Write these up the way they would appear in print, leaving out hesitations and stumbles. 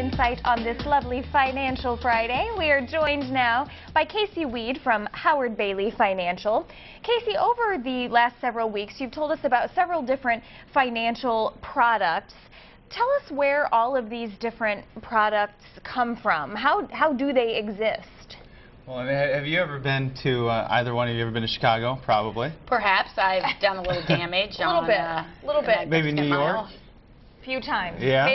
insight on this lovely Financial Friday. We are joined now by Casey Weed from Howard Bailey Financial. Casey, over the last several weeks, you've told us about several different financial products. Tell us where all of these different products come from. How do they exist? Well, have you ever been to, either one of you ever been to Chicago? Probably. Perhaps. I've done a little damage a little bit. Maybe New York? Few times. Yeah.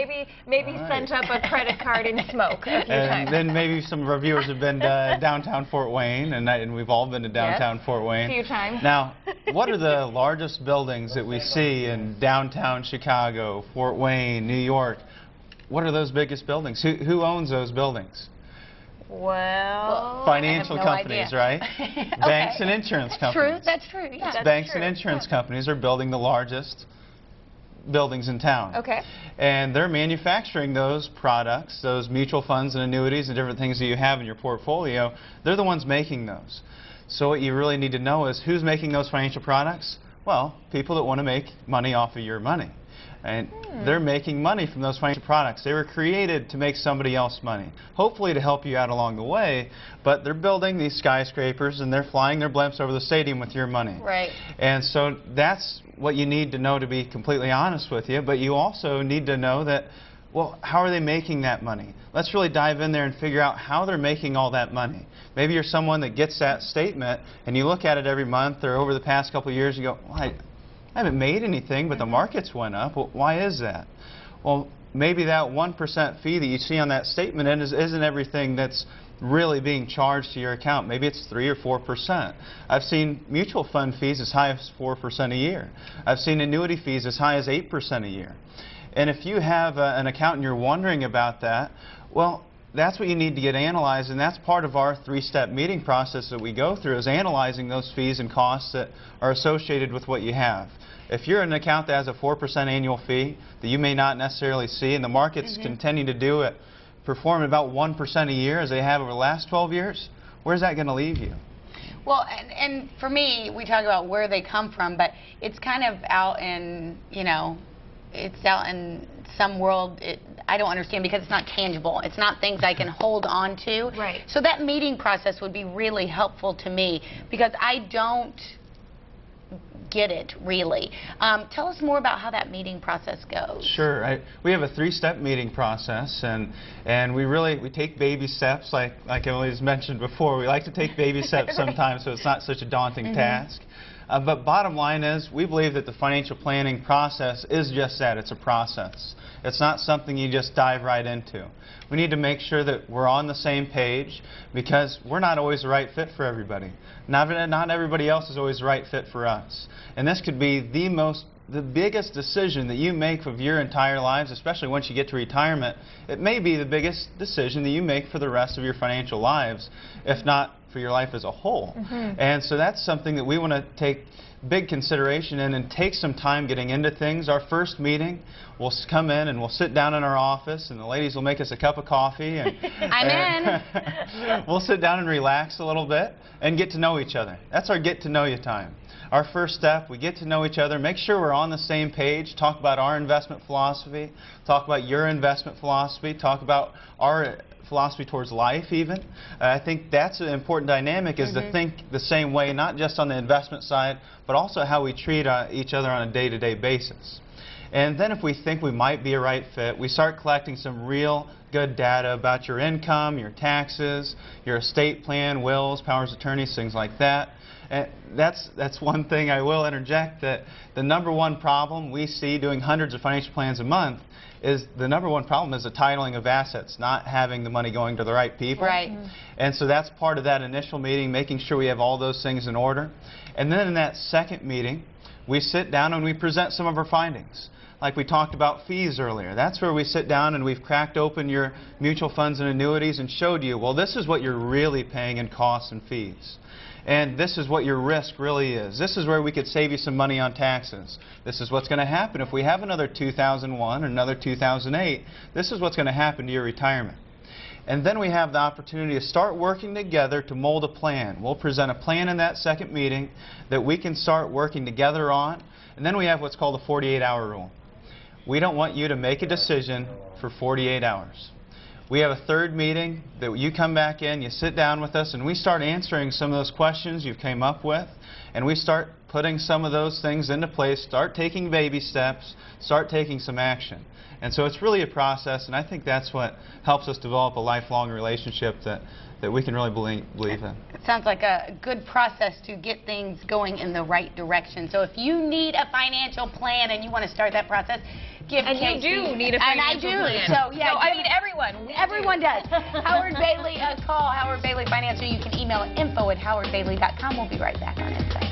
Maybe sent up a credit card in smoke a few times. And then maybe some of our viewers have been to downtown Fort Wayne, and we've all been to downtown Fort Wayne. A few times. Now, what are the largest buildings that we see in downtown Chicago, Fort Wayne, New York? What are those biggest buildings? Who owns those buildings? Well, financial I have no companies, idea. right? Banks and insurance companies. True, that's true. Yeah. That's Banks true. and insurance companies are building the largest buildings in town. Okay. And they're manufacturing those products, those mutual funds and annuities and different things that you have in your portfolio. They're the ones making those. So what you really need to know is who's making those financial products? Well, people that want to make money off of your money. And they're making money from those financial products. They were created to make somebody else money, hopefully to help you out along the way, but they're building these skyscrapers and they're flying their blimps over the stadium with your money. Right. And so that's what you need to know, to be completely honest with you, but you also need to know that, well, how are they making that money? Let's really dive in there and figure out how they're making all that money. Maybe you're someone that gets that statement and you look at it every month or over the past couple of years and you go, well, I haven't made anything, but the markets went up. Well, why is that? Well, maybe that 1% fee that you see on that statement isn't everything that's really being charged to your account. Maybe it's 3 or 4%. I've seen mutual fund fees as high as 4% a year. I've seen annuity fees as high as 8% a year. And if you have an account and you're wondering about that, well, that's what you need to get analyzed, and that's part of our 3-step meeting process that we go through, is analyzing those fees and costs that are associated with what you have. If you're in an account that has a 4% annual fee that you may not necessarily see, and the markets continue to do it, perform about 1% a year as they have over the last 12 years, where's that going to leave you? Well, and for me, we talk about where they come from, but it's kind of out in, you know, it's out in some world I don't understand, because it's not tangible. It's not things I can hold on to. Right. So that meeting process would be really helpful to me, because I don't get it, really. Tell us more about how that meeting process goes. Sure. We have a 3-step meeting process, and we take baby steps, like Emily's mentioned before. We like to take baby steps sometimes, so it's not such a daunting task. But bottom line is, we believe that the financial planning process is just that. It's a process. It's not something you just dive right into. We need to make sure that we're on the same page, because we're not always the right fit for everybody. Not everybody else is always the right fit for us. And this could be the biggest decision that you make of your entire lives, especially once you get to retirement. It may be the biggest decision that you make for the rest of your financial lives, if not for your life as a whole. And so that's something that we want to take big consideration in and take some time getting into things. Our first meeting, we'll come in and we'll sit down in our office, and the ladies will make us a cup of coffee. And, we'll sit down and relax a little bit and get to know each other. That's our get to know you time. Our first step, we get to know each other, make sure we're on the same page, talk about our investment philosophy, talk about your investment philosophy, talk about our philosophy towards life even. I think that's an important dynamic, is to think the same way, not just on the investment side, but also how we treat each other on a day-to-day basis. And then if we think we might be a right fit, we start collecting some real good data about your income, your taxes, your estate plan, wills, powers of attorney, things like that. And that's one thing I will interject, that the #1 problem we see doing hundreds of financial plans a month is the #1 problem is the titling of assets, not having the money going to the right people. Right. And so that's part of that initial meeting, making sure we have all those things in order. And then in that second meeting, we sit down and we present some of our findings. Like we talked about fees earlier. That's where we sit down and we've cracked open your mutual funds and annuities and showed you, well, this is what you're really paying in costs and fees. And this is what your risk really is. This is where we could save you some money on taxes. This is what's going to happen if we have another 2001 or another 2008. This is what's going to happen to your retirement. And then we have the opportunity to start working together to mold a plan. We'll present a plan in that second meeting that we can start working together on. And then we have what's called the 48-hour rule. We don't want you to make a decision for 48 hours. We have a third meeting that you come back in, you sit down with us, and we start answering some of those questions you came up with, and we start putting some of those things into place, start taking baby steps, start taking some action. And so it's really a process, and I think that's what helps us develop a lifelong relationship that we can really believe in. It sounds like a good process to get things going in the right direction. So if you need a financial plan and you want to start that process, give And Casey. you do need a financial plan. And I do. So, yeah, no, I mean everyone. Everyone does. Howard Bailey, call Howard Bailey Financial. You can email info@howardbailey.com. We'll be right back on Insight.